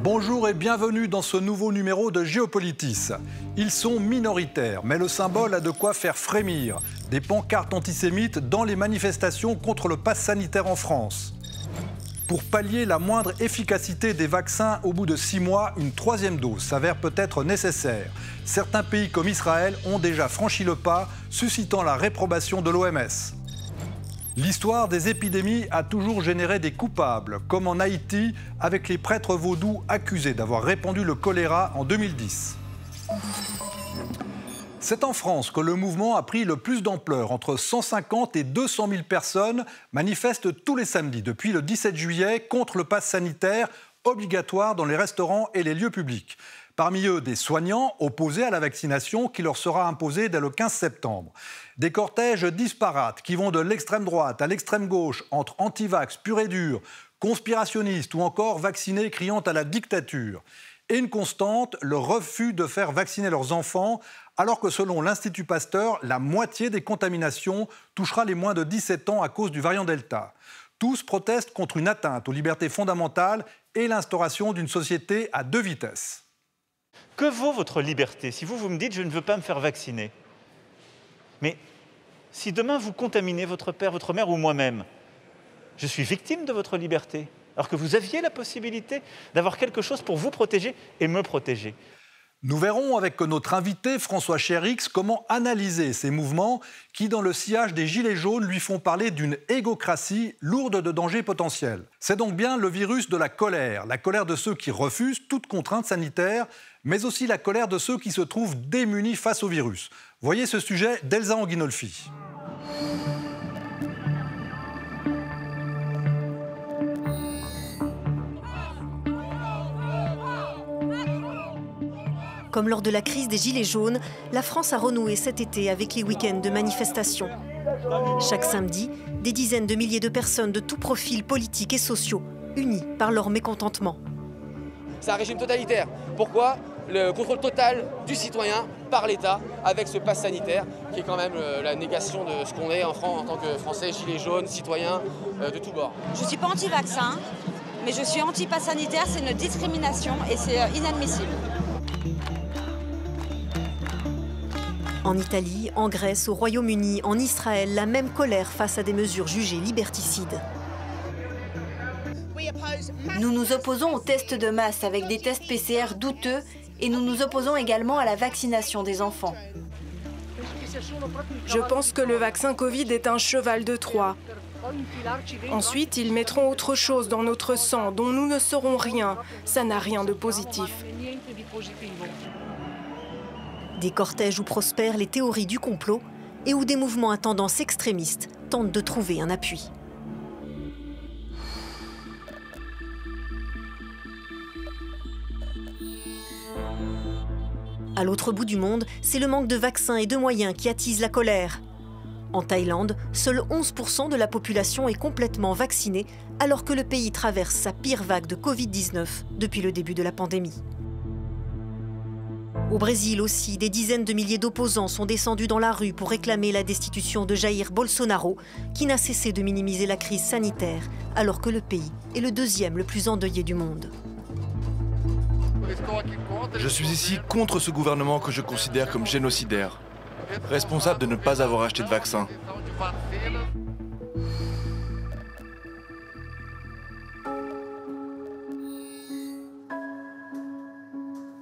Bonjour et bienvenue dans ce nouveau numéro de Géopolitis. Ils sont minoritaires, mais le symbole a de quoi faire frémir. Des pancartes antisémites dans les manifestations contre le pass sanitaire en France. Pour pallier la moindre efficacité des vaccins au bout de 6 mois, une 3e dose s'avère peut-être nécessaire. Certains pays comme Israël ont déjà franchi le pas, suscitant la réprobation de l'OMS. L'histoire des épidémies a toujours généré des coupables, comme en Haïti, avec les prêtres vaudous accusés d'avoir répandu le choléra en 2010. C'est en France que le mouvement a pris le plus d'ampleur. Entre 150 et 200 000 personnes manifestent tous les samedis depuis le 17 juillet contre le pass sanitaire obligatoire dans les restaurants et les lieux publics. Parmi eux, des soignants opposés à la vaccination qui leur sera imposée dès le 15 septembre. Des cortèges disparates qui vont de l'extrême droite à l'extrême gauche, entre anti-vax pur et dur, conspirationnistes ou encore vaccinés criant à la dictature. Et une constante, le refus de faire vacciner leurs enfants, alors que selon l'Institut Pasteur, la moitié des contaminations touchera les moins de 17 ans à cause du variant Delta. Tous protestent contre une atteinte aux libertés fondamentales et l'instauration d'une société à 2 vitesses. Que vaut votre liberté si vous me dites « je ne veux pas me faire vacciner ». Mais si demain vous contaminez votre père, votre mère ou moi-même, je suis victime de votre liberté, alors que vous aviez la possibilité d'avoir quelque chose pour vous protéger et me protéger. Nous verrons avec notre invité François Chérix comment analyser ces mouvements qui, dans le sillage des Gilets jaunes, lui font parler d'une égocratie lourde de dangers potentiels. C'est donc bien le virus de la colère de ceux qui refusent toute contrainte sanitaire, mais aussi la colère de ceux qui se trouvent démunis face au virus. Voyez ce sujet d'Elsa Anguinolfi. Comme lors de la crise des Gilets jaunes, la France a renoué cet été avec les week-ends de manifestations. Chaque samedi, des dizaines de milliers de personnes de tous profils politiques et sociaux, unis par leur mécontentement. C'est un régime totalitaire. Pourquoi ? Le contrôle total du citoyen par l'État avec ce pass sanitaire qui est quand même la négation de ce qu'on est en France en tant que Français, gilets jaunes, citoyens de tous bords. Je ne suis pas anti-vaccin, mais je suis anti-pass sanitaire, c'est une discrimination et c'est inadmissible. En Italie, en Grèce, au Royaume-Uni, en Israël, la même colère face à des mesures jugées liberticides. Nous nous opposons aux tests de masse avec des tests PCR douteux et nous nous opposons également à la vaccination des enfants. Je pense que le vaccin Covid est un cheval de Troie. Ensuite, ils mettront autre chose dans notre sang dont nous ne saurons rien. Ça n'a rien de positif. Des cortèges où prospèrent les théories du complot et où des mouvements à tendance extrémiste tentent de trouver un appui. À l'autre bout du monde, c'est le manque de vaccins et de moyens qui attise la colère. En Thaïlande, seul 11% de la population est complètement vaccinée, alors que le pays traverse sa pire vague de Covid-19 depuis le début de la pandémie. Au Brésil aussi, des dizaines de milliers d'opposants sont descendus dans la rue pour réclamer la destitution de Jair Bolsonaro, qui n'a cessé de minimiser la crise sanitaire, alors que le pays est le 2e le plus endeuillé du monde. Je suis ici contre ce gouvernement que je considère comme génocidaire, responsable de ne pas avoir acheté de vaccin.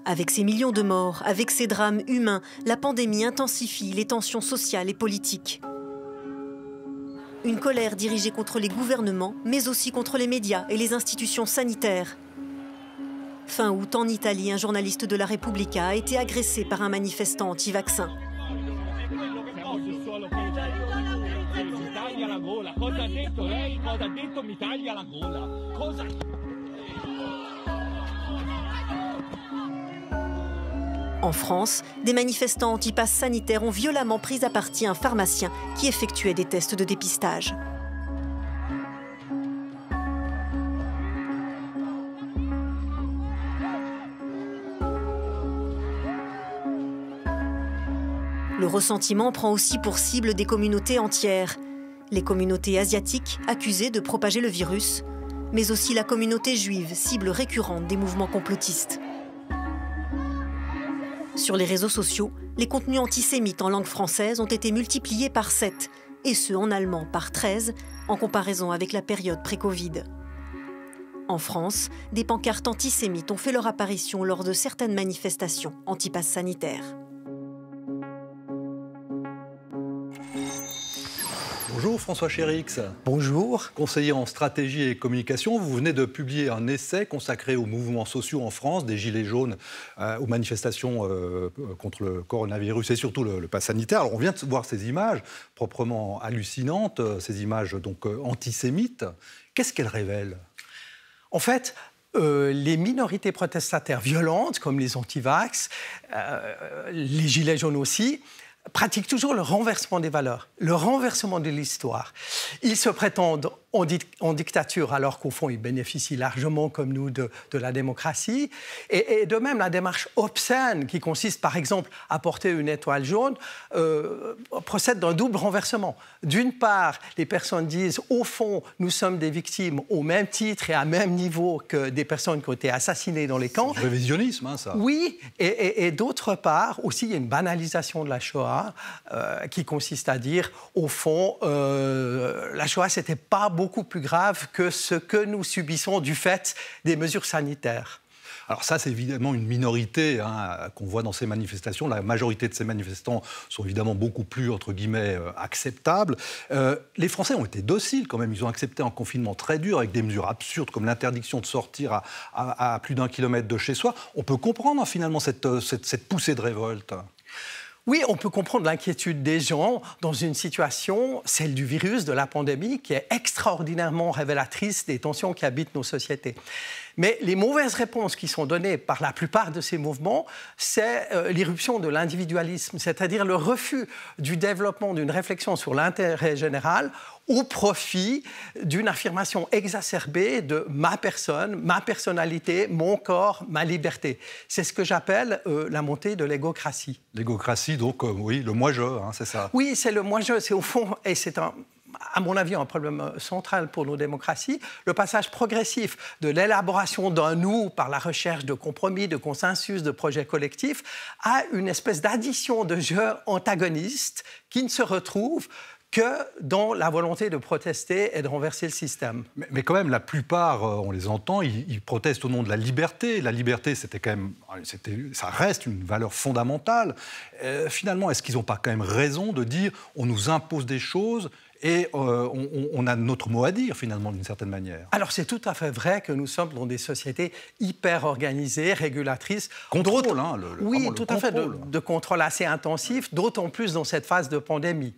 Avec ces millions de morts, avec ces drames humains, la pandémie intensifie les tensions sociales et politiques. Une colère dirigée contre les gouvernements, mais aussi contre les médias et les institutions sanitaires. Fin août, en Italie, un journaliste de la Repubblica a été agressé par un manifestant anti-vaccin. En France, des manifestants anti-pass sanitaires ont violemment pris à partie un pharmacien qui effectuait des tests de dépistage. Le ressentiment prend aussi pour cible des communautés entières. Les communautés asiatiques, accusées de propager le virus, mais aussi la communauté juive, cible récurrente des mouvements complotistes. Sur les réseaux sociaux, les contenus antisémites en langue française ont été multipliés par 7, et ceux en allemand par 13, en comparaison avec la période pré-Covid. En France, des pancartes antisémites ont fait leur apparition lors de certaines manifestations anti-pass sanitaires. Bonjour François Chérix. Bonjour. Conseiller en stratégie et communication, vous venez de publier un essai consacré aux mouvements sociaux en France, des gilets jaunes aux manifestations contre le coronavirus et surtout le pass sanitaire. Alors on vient de voir ces images proprement hallucinantes, ces images donc antisémites. Qu'est-ce qu'elles révèlent ? En fait, les minorités protestataires violentes, comme les anti-vax, les gilets jaunes aussi, pratiquent toujours le renversement des valeurs, le renversement de l'histoire. Ils se prétendent en dictature, alors qu'au fond, ils bénéficient largement, comme nous, de la démocratie. Et de même, la démarche obscène, qui consiste, par exemple, à porter une étoile jaune, procède d'un double renversement. D'une part, les personnes disent, au fond, nous sommes des victimes au même titre et à même niveau que des personnes qui ont été assassinées dans les camps. C'est du révisionnisme, hein, ça. Oui, et d'autre part, aussi, il y a une banalisation de la Shoah qui consiste à dire, au fond, la Shoah, c'était pas beaucoup plus grave que ce que nous subissons du fait des mesures sanitaires. Alors ça, c'est évidemment une minorité qu'on voit dans ces manifestations. La majorité de ces manifestants sont évidemment beaucoup plus, entre guillemets, acceptables. Les Français ont été dociles quand même. Ils ont accepté un confinement très dur avec des mesures absurdes comme l'interdiction de sortir à plus d'1 kilomètre de chez soi. On peut comprendre finalement cette poussée de révolte. Oui, on peut comprendre l'inquiétude des gens dans une situation, celle du virus, de la pandémie, qui est extraordinairement révélatrice des tensions qui habitent nos sociétés. Mais les mauvaises réponses qui sont données par la plupart de ces mouvements, c'est l'irruption de l'individualisme, c'est-à-dire le refus du développement d'une réflexion sur l'intérêt général au profit d'une affirmation exacerbée de ma personne, ma personnalité, mon corps, ma liberté. C'est ce que j'appelle la montée de l'égocratie. L'égocratie, donc, oui, le moi-je, c'est ça. Oui, c'est le moi-je, c'est au fond, et c'est à mon avis, un problème central pour nos démocraties, le passage progressif de l'élaboration d'un nous par la recherche de compromis, de consensus, de projets collectifs, à une espèce d'addition de jeux antagonistes qui ne se retrouvent que dans la volonté de protester et de renverser le système. Mais quand même, la plupart, on les entend, ils protestent au nom de la liberté. La liberté, ça reste une valeur fondamentale. Finalement, est-ce qu'ils n'ont pas quand même raison de dire on nous impose des choses et on a notre mot à dire, finalement, d'une certaine manière? Alors, c'est tout à fait vrai que nous sommes dans des sociétés hyper organisées, régulatrices. Contrôle, oui, tout à fait, de contrôle assez intensif, d'autant plus dans cette phase de pandémie.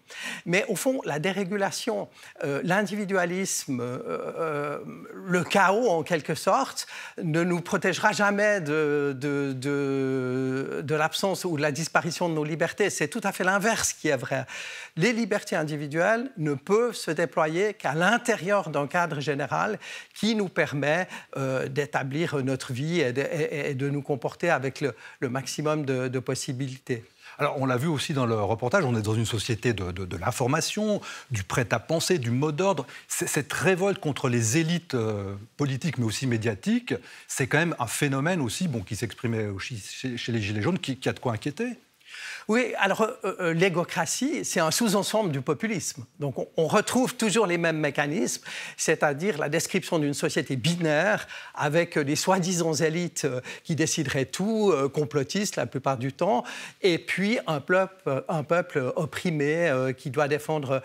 Mais au fond, la dérégulation, l'individualisme, le chaos, en quelque sorte, ne nous protégera jamais de l'absence ou de la disparition de nos libertés. C'est tout à fait l'inverse qui est vrai. Les libertés individuelles ne peuvent se déployer qu'à l'intérieur d'un cadre général qui nous permet d'établir notre vie et de nous comporter avec le maximum de possibilités. Alors, on l'a vu aussi dans le reportage, on est dans une société de l'information, du prêt-à-penser, du mot d'ordre. Cette révolte contre les élites politiques, mais aussi médiatiques, c'est quand même un phénomène aussi qui s'exprimait aussi chez les Gilets jaunes, qui a de quoi inquiéter. Oui, alors l'égocratie, c'est un sous-ensemble du populisme. Donc on retrouve toujours les mêmes mécanismes, c'est-à-dire la description d'une société binaire avec les soi-disant élites qui décideraient tout, complotistes la plupart du temps, et puis un peuple opprimé qui doit défendre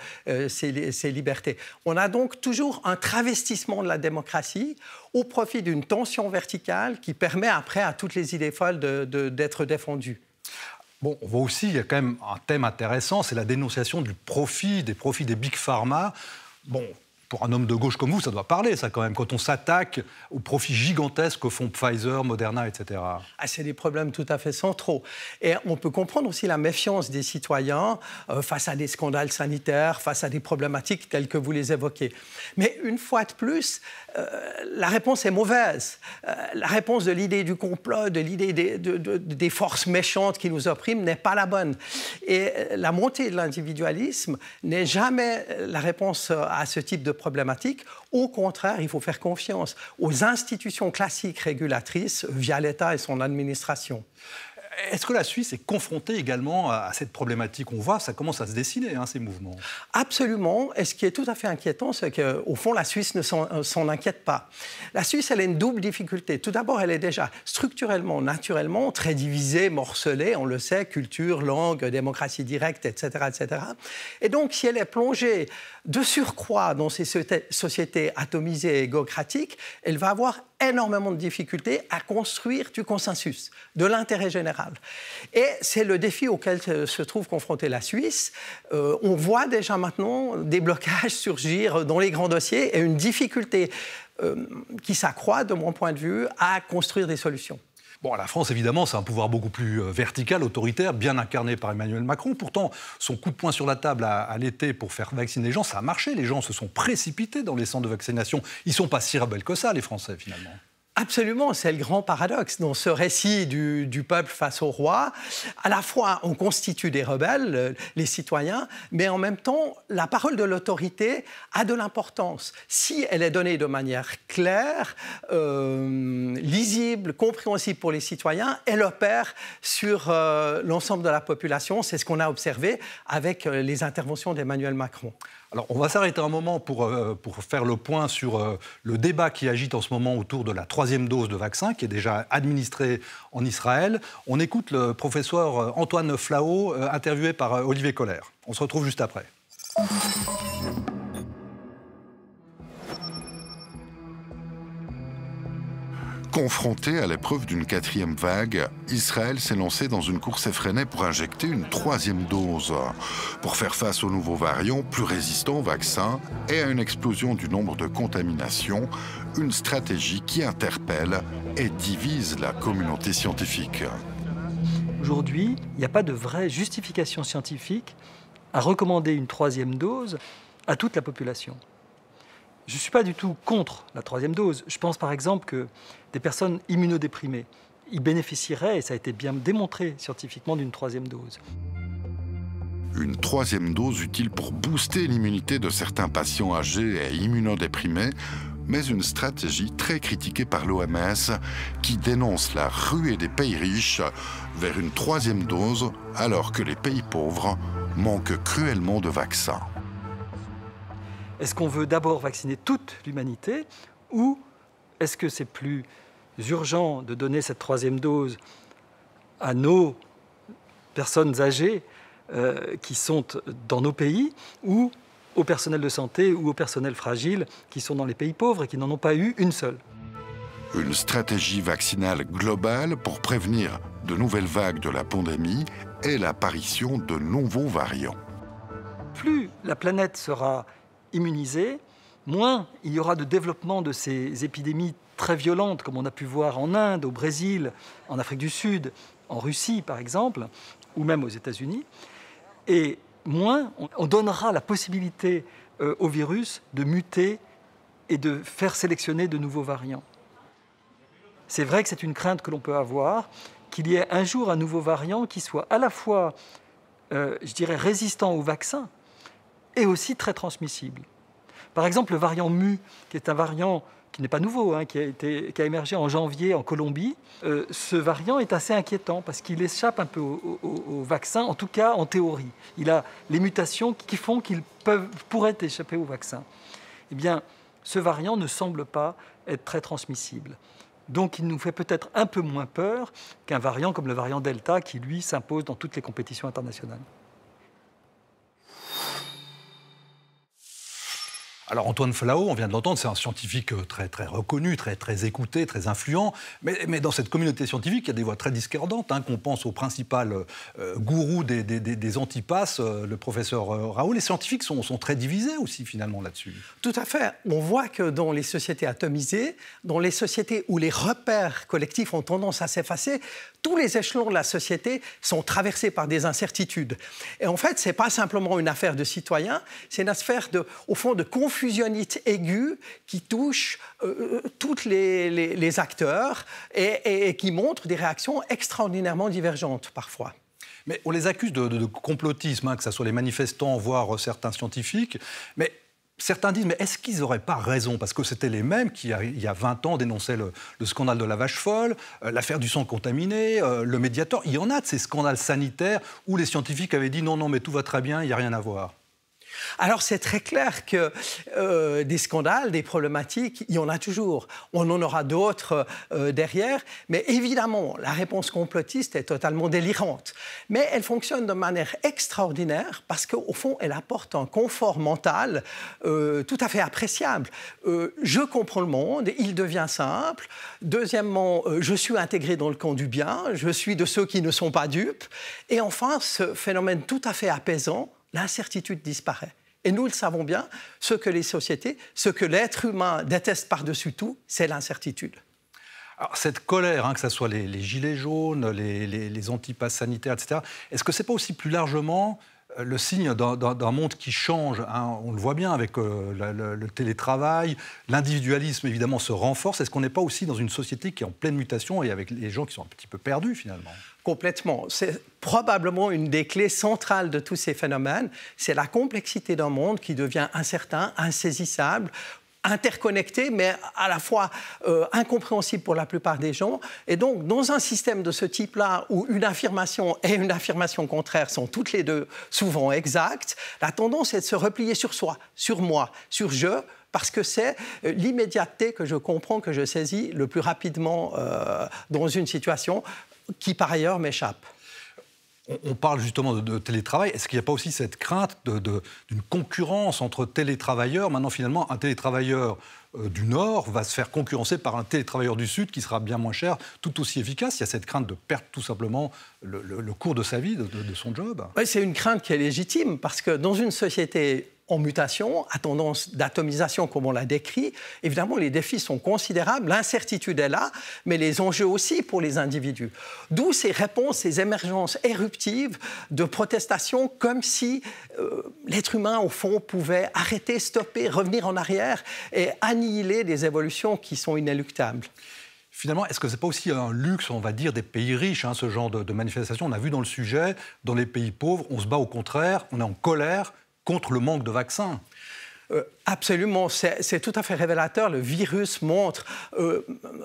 ses libertés. On a donc toujours un travestissement de la démocratie au profit d'une tension verticale qui permet après à toutes les idées folles d'être défendues. Bon, on voit aussi, il y a quand même un thème intéressant, c'est la dénonciation des profits des big pharma. Bon, pour un homme de gauche comme vous, ça doit parler, ça, quand même, quand on s'attaque aux profits gigantesques que font Pfizer, Moderna, etc. Ah, c'est des problèmes tout à fait centraux. Et on peut comprendre aussi la méfiance des citoyens face à des scandales sanitaires, face à des problématiques telles que vous les évoquez. Mais une fois de plus, la réponse est mauvaise. La réponse de l'idée du complot, de l'idée des forces méchantes qui nous oppriment n'est pas la bonne. Et la montée de l'individualisme n'est jamais la réponse à ce type de problématique. Au contraire, il faut faire confiance aux institutions classiques régulatrices via l'État et son administration. Est-ce que la Suisse est confrontée également à cette problématique? On voit, ça commence à se dessiner, ces mouvements. Absolument. Et ce qui est tout à fait inquiétant, c'est qu'au fond, la Suisse ne s'en inquiète pas. La Suisse, elle a une double difficulté. Tout d'abord, elle est déjà structurellement, naturellement, très divisée, morcelée, on le sait, culture, langue, démocratie directe, etc., etc. Et donc, si elle est plongée de surcroît dans ces sociétés atomisées et égocratiques, elle va avoir énormément de difficultés à construire du consensus, de l'intérêt général. Et c'est le défi auquel se trouve confrontée la Suisse. On voit déjà maintenant des blocages surgir dans les grands dossiers et une difficulté qui s'accroît, de mon point de vue, à construire des solutions. Bon, la France, évidemment, c'est un pouvoir beaucoup plus vertical, autoritaire, bien incarné par Emmanuel Macron. Pourtant, son coup de poing sur la table à l'été pour faire vacciner les gens, ça a marché. Les gens se sont précipités dans les centres de vaccination. Ils ne sont pas si rebelles que ça, les Français, finalement. Absolument, c'est le grand paradoxe dans ce récit du peuple face au roi. À la fois, on constitue des rebelles, les citoyens, mais en même temps, la parole de l'autorité a de l'importance. Si elle est donnée de manière claire, lisible, compréhensible pour les citoyens, elle opère sur l'ensemble de la population. C'est ce qu'on a observé avec les interventions d'Emmanuel Macron. Alors, on va s'arrêter un moment pour faire le point sur le débat qui agite en ce moment autour de la 3e dose de vaccin qui est déjà administrée en Israël. On écoute le professeur Antoine Flao, interviewé par Olivier Colère. On se retrouve juste après. Confronté à l'épreuve d'une 4e vague, Israël s'est lancé dans une course effrénée pour injecter une 3e dose, pour faire face aux nouveaux variants plus résistants au vaccin et à une explosion du nombre de contaminations, une stratégie qui interpelle et divise la communauté scientifique. Aujourd'hui, il n'y a pas de vraie justification scientifique à recommander une 3e dose à toute la population. Je ne suis pas du tout contre la 3e dose. Je pense par exemple que des personnes immunodéprimées, ils bénéficieraient, et ça a été bien démontré scientifiquement, d'une 3e dose. Une 3e dose utile pour booster l'immunité de certains patients âgés et immunodéprimés, mais une stratégie très critiquée par l'OMS qui dénonce la ruée des pays riches vers une 3e dose alors que les pays pauvres manquent cruellement de vaccins. Est-ce qu'on veut d'abord vacciner toute l'humanité ou est-ce que c'est plus urgent de donner cette 3e dose à nos personnes âgées qui sont dans nos pays ou au personnel de santé ou au personnel fragile qui sont dans les pays pauvres et qui n'en ont pas eu une seule? Une stratégie vaccinale globale pour prévenir de nouvelles vagues de la pandémie et l'apparition de nouveaux variants. Plus la planète sera immunisée, moins il y aura de développement de ces épidémies très violentes, comme on a pu voir en Inde, au Brésil, en Afrique du Sud, en Russie par exemple, ou même aux États-Unis. Et moins on donnera la possibilité au virus de muter et de faire sélectionner de nouveaux variants. C'est vrai que c'est une crainte que l'on peut avoir, qu'il y ait un jour un nouveau variant qui soit à la fois, je dirais, résistant au vaccin, et aussi très transmissible. Par exemple, le variant Mu, qui est un variant qui n'est pas nouveau, qui a émergé en janvier en Colombie, ce variant est assez inquiétant parce qu'il échappe un peu au vaccin, en tout cas en théorie. Il a les mutations qui font qu'il pourrait échapper au vaccin. Eh bien, ce variant ne semble pas être très transmissible. Donc il nous fait peut-être un peu moins peur qu'un variant comme le variant Delta qui, lui, s'impose dans toutes les compétitions internationales. Alors Antoine Flahault, on vient de l'entendre, c'est un scientifique très, très reconnu, très écouté, très influent. Mais dans cette communauté scientifique, il y a des voix très discordantes. Qu'on pense au principal gourou des antipasses, le professeur Raoult. Les scientifiques sont très divisés aussi finalement là-dessus. Tout à fait. On voit que dans les sociétés atomisées, dans les sociétés où les repères collectifs ont tendance à s'effacer, tous les échelons de la société sont traversés par des incertitudes. Et en fait, ce n'est pas simplement une affaire de citoyens, c'est une affaire, au fond, de confusionnite aiguë qui touche tous les acteurs et qui montre des réactions extraordinairement divergentes parfois. Mais on les accuse de complotisme, que ce soit les manifestants, voire certains scientifiques. Mais certains disent, mais est-ce qu'ils n'auraient pas raison? Parce que c'était les mêmes qui, il y a 20 ans, dénonçaient le scandale de la vache folle, l'affaire du sang contaminé, le Mediator. Il y en a de ces scandales sanitaires où les scientifiques avaient dit non, mais tout va très bien, il n'y a rien à voir. Alors c'est très clair que des scandales, des problématiques, il y en a toujours. On en aura d'autres derrière, mais évidemment, la réponse complotiste est totalement délirante. Mais elle fonctionne de manière extraordinaire parce qu'au fond, elle apporte un confort mental tout à fait appréciable. Je comprends le monde, il devient simple. Deuxièmement, je suis intégré dans le camp du bien, je suis de ceux qui ne sont pas dupes. Et enfin, ce phénomène tout à fait apaisant, l'incertitude disparaît. Et nous le savons bien, ce que les sociétés, ce que l'être humain déteste par-dessus tout, c'est l'incertitude. Alors, cette colère, que ce soit les gilets jaunes, les antipasses sanitaires, etc., est-ce que ce n'est pas aussi plus largement le signe d'un monde qui change, on le voit bien avec le télétravail, l'individualisme évidemment se renforce. Est-ce qu'on n'est pas aussi dans une société qui est en pleine mutation et avec les gens qui sont un petit peu perdus finalement? Complètement. C'est probablement une des clés centrales de tous ces phénomènes. C'est la complexité d'un monde qui devient incertain, insaisissable, interconnecté, mais à la fois incompréhensible pour la plupart des gens. Et donc, dans un système de ce type-là, où une affirmation et une affirmation contraire sont toutes les deux souvent exactes, la tendance est de se replier sur soi, sur moi, sur je, parce que c'est l'immédiateté que je comprends, que je saisis le plus rapidement dans une situation qui, par ailleurs, m'échappe. On parle justement de télétravail. Est-ce qu'il n'y a pas aussi cette crainte d'une concurrence entre télétravailleurs? Maintenant, finalement, un télétravailleur du Nord va se faire concurrencer par un télétravailleur du Sud qui sera bien moins cher, tout aussi efficace. Il y a cette crainte de perdre tout simplement le cours de sa vie, de son job. Oui, c'est une crainte qui est légitime, parce que dans une société en mutation, à tendance d'atomisation comme on l'a décrit, évidemment les défis sont considérables, l'incertitude est là, mais les enjeux aussi pour les individus. D'où ces réponses, ces émergences éruptives de protestation, comme si l'être humain au fond pouvait arrêter, stopper, revenir en arrière et annihiler des évolutions qui sont inéluctables. Finalement, est-ce que ce n'est pas aussi un luxe, on va dire, des pays riches, ce genre de manifestation? On a vu dans le sujet, dans les pays pauvres, on se bat au contraire, on est en colère contre le manque de vaccins. Absolument, c'est tout à fait révélateur. Le virus montre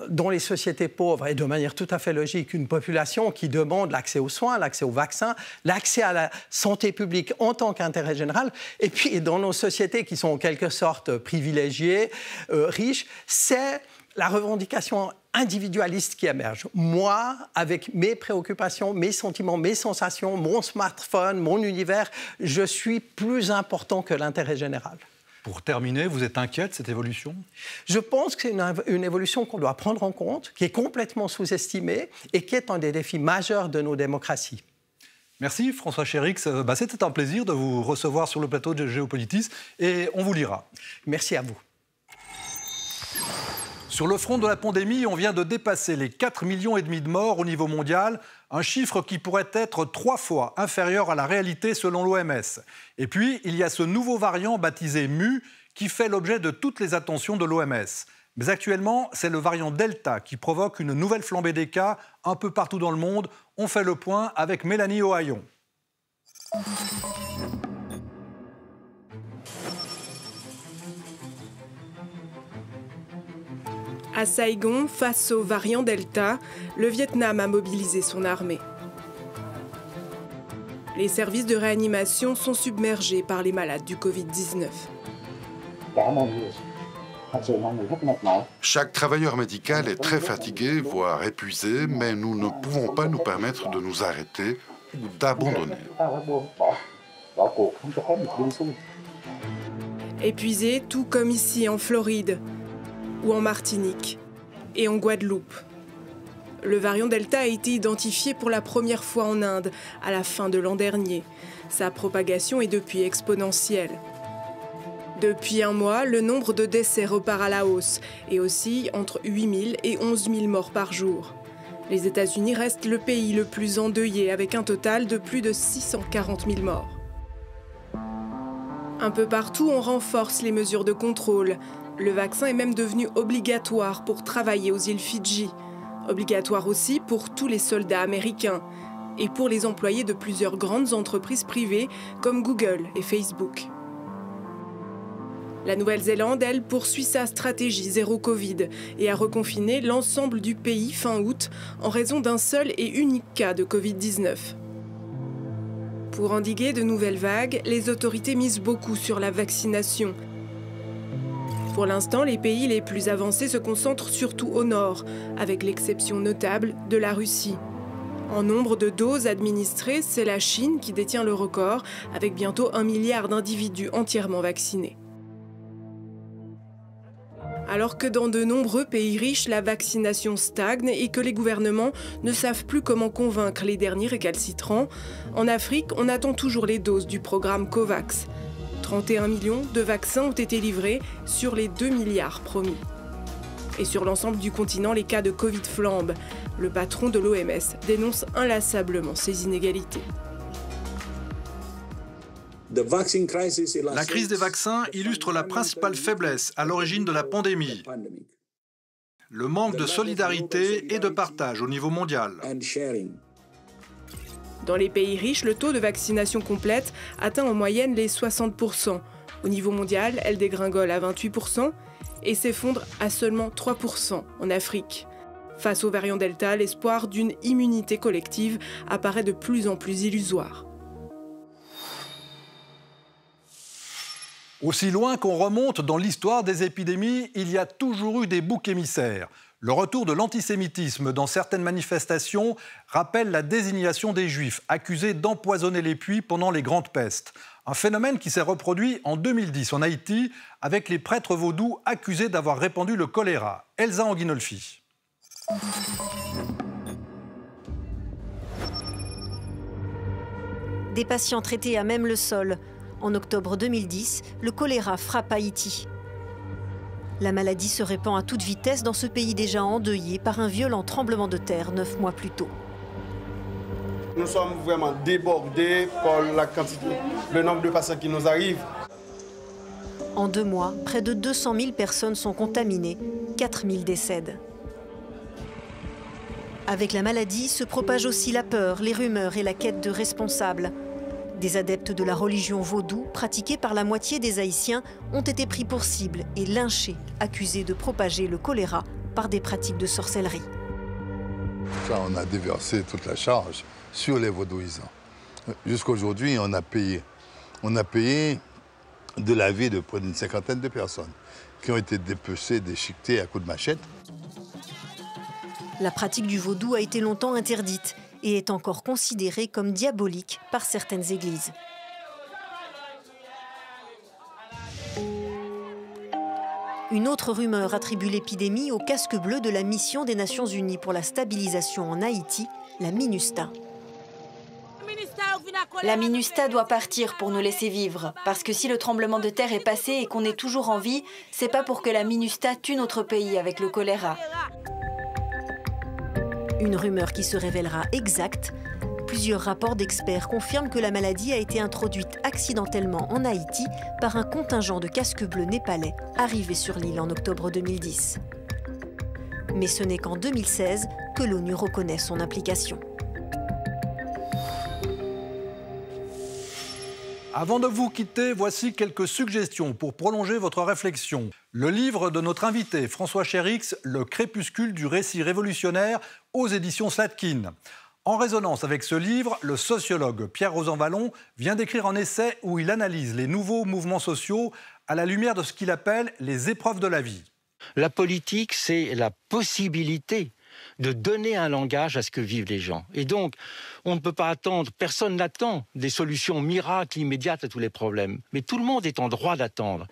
dans les sociétés pauvres, et de manière tout à fait logique, une population qui demande l'accès aux soins, l'accès aux vaccins, l'accès à la santé publique en tant qu'intérêt général. Et puis, dans nos sociétés qui sont en quelque sorte privilégiées, riches, c'est la revendication individualiste qui émerge. Moi, avec mes préoccupations, mes sentiments, mes sensations, mon smartphone, mon univers, je suis plus important que l'intérêt général. Pour terminer, vous êtes inquiète de cette évolution? Je pense que c'est une évolution qu'on doit prendre en compte, qui est complètement sous-estimée et qui est un des défis majeurs de nos démocraties. Merci François Chérix. C'était un plaisir de vous recevoir sur le plateau de Géopolitis et on vous lira. Merci à vous. Sur le front de la pandémie, on vient de dépasser les 4,5 millions de morts au niveau mondial, un chiffre qui pourrait être 3 fois inférieur à la réalité selon l'OMS. Et puis, il y a ce nouveau variant baptisé Mu qui fait l'objet de toutes les attentions de l'OMS. Mais actuellement, c'est le variant Delta qui provoque une nouvelle flambée des cas un peu partout dans le monde. On fait le point avec Mélanie Ohaillon. À Saigon, face au variant Delta, le Vietnam a mobilisé son armée. Les services de réanimation sont submergés par les malades du Covid-19. Chaque travailleur médical est très fatigué, voire épuisé, mais nous ne pouvons pas nous permettre de nous arrêter ou d'abandonner. Épuisés, tout comme ici en Floride ou en Martinique et en Guadeloupe. Le variant Delta a été identifié pour la première fois en Inde à la fin de l'an dernier. Sa propagation est depuis exponentielle. Depuis un mois, le nombre de décès repart à la hausse et oscille entre 8 000 et 11 000 morts par jour. Les États-Unis restent le pays le plus endeuillé avec un total de plus de 640 000 morts. Un peu partout, on renforce les mesures de contrôle. Le vaccin est même devenu obligatoire pour travailler aux îles Fidji. Obligatoire aussi pour tous les soldats américains et pour les employés de plusieurs grandes entreprises privées comme Google et Facebook. La Nouvelle-Zélande, elle, poursuit sa stratégie zéro Covid et a reconfiné l'ensemble du pays fin août en raison d'un seul et unique cas de Covid-19. Pour endiguer de nouvelles vagues, les autorités misent beaucoup sur la vaccination. Pour l'instant, les pays les plus avancés se concentrent surtout au nord, avec l'exception notable de la Russie. En nombre de doses administrées, c'est la Chine qui détient le record, avec bientôt 1 milliard d'individus entièrement vaccinés. Alors que dans de nombreux pays riches, la vaccination stagne et que les gouvernements ne savent plus comment convaincre les derniers récalcitrants, en Afrique, on attend toujours les doses du programme COVAX. 31 millions de vaccins ont été livrés sur les 2 milliards promis. Et sur l'ensemble du continent, les cas de Covid flambent. Le patron de l'OMS dénonce inlassablement ces inégalités. La crise des vaccins illustre la principale faiblesse à l'origine de la pandémie. Le manque de solidarité et de partage au niveau mondial. Dans les pays riches, le taux de vaccination complète atteint en moyenne les 60%. Au niveau mondial, elle dégringole à 28% et s'effondre à seulement 3% en Afrique. Face au variant Delta, l'espoir d'une immunité collective apparaît de plus en plus illusoire. Aussi loin qu'on remonte dans l'histoire des épidémies, il y a toujours eu des boucs émissaires. Le retour de l'antisémitisme dans certaines manifestations rappelle la désignation des Juifs accusés d'empoisonner les puits pendant les grandes pestes. Un phénomène qui s'est reproduit en 2010 en Haïti avec les prêtres vaudous accusés d'avoir répandu le choléra. Elsa Anguinolfi. Des patients traités à même le sol. En octobre 2010, le choléra frappe Haïti. La maladie se répand à toute vitesse dans ce pays déjà endeuillé par un violent tremblement de terre 9 mois plus tôt. Nous sommes vraiment débordés par la quantité, le nombre de patients qui nous arrivent. En 2 mois, près de 200 000 personnes sont contaminées, 4 000 décèdent. Avec la maladie se propage aussi la peur, les rumeurs et la quête de responsables. Des adeptes de la religion vaudou, pratiquée par la moitié des Haïtiens, ont été pris pour cible et lynchés, accusés de propager le choléra par des pratiques de sorcellerie. Ça, on a déversé toute la charge sur les vaudouisants. Jusqu'à aujourd'hui, on a payé de la vie de près d'une 50aine de personnes qui ont été dépecées, déchiquetées à coups de machette. La pratique du vaudou a été longtemps interdite et est encore considérée comme diabolique par certaines églises. Une autre rumeur attribue l'épidémie au casque bleu de la mission des Nations Unies pour la stabilisation en Haïti, la MINUSTAH. La MINUSTAH doit partir pour nous laisser vivre. Parce que si le tremblement de terre est passé et qu'on est toujours en vie, c'est pas pour que la MINUSTAH tue notre pays avec le choléra. Une rumeur qui se révélera exacte. Plusieurs rapports d'experts confirment que la maladie a été introduite accidentellement en Haïti par un contingent de casques bleus népalais arrivé sur l'île en octobre 2010. Mais ce n'est qu'en 2016 que l'ONU reconnaît son implication. Avant de vous quitter, voici quelques suggestions pour prolonger votre réflexion. Le livre de notre invité, François Chérix, Le crépuscule du récit révolutionnaire, aux éditions Slatkin. En résonance avec ce livre, le sociologue Pierre Rosanvallon vient d'écrire un essai où il analyse les nouveaux mouvements sociaux à la lumière de ce qu'il appelle les épreuves de la vie. La politique, c'est la possibilité de donner un langage à ce que vivent les gens. Et donc, on ne peut pas attendre, personne n'attend des solutions miracles immédiates à tous les problèmes. Mais tout le monde est en droit d'attendre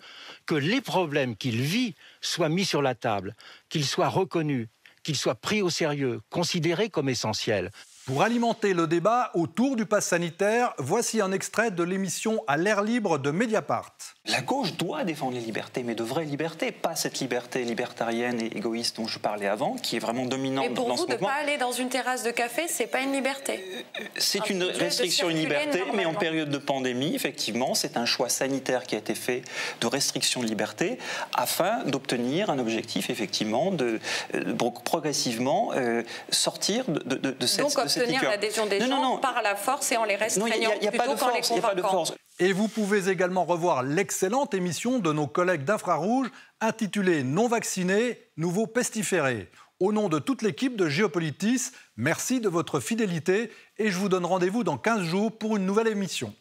que les problèmes qu'il vit soient mis sur la table, qu'ils soient reconnus, qu'ils soient pris au sérieux, considérés comme essentiels. Pour alimenter le débat autour du pass sanitaire, voici un extrait de l'émission À l'air libre de Mediapart. La gauche doit défendre les libertés, mais de vraies libertés, pas cette liberté libertarienne et égoïste dont je parlais avant, qui est vraiment dominante dans ce mouvement. Et pour vous, de ne pas aller dans une terrasse de café, c'est pas une liberté? C'est une restriction, une liberté, mais en période de pandémie, effectivement, c'est un choix sanitaire qui a été fait de restriction de liberté afin d'obtenir un objectif, effectivement, de progressivement sortir de cette Donc obtenir l'adhésion des gens par la force et en les restreignant plutôt qu'en les convaincant. Et vous pouvez également revoir l'excellente émission de nos collègues d'Infrarouge intitulée « Non vaccinés, nouveau pestiféré ». Au nom de toute l'équipe de Géopolitis, merci de votre fidélité et je vous donne rendez-vous dans 15 jours pour une nouvelle émission.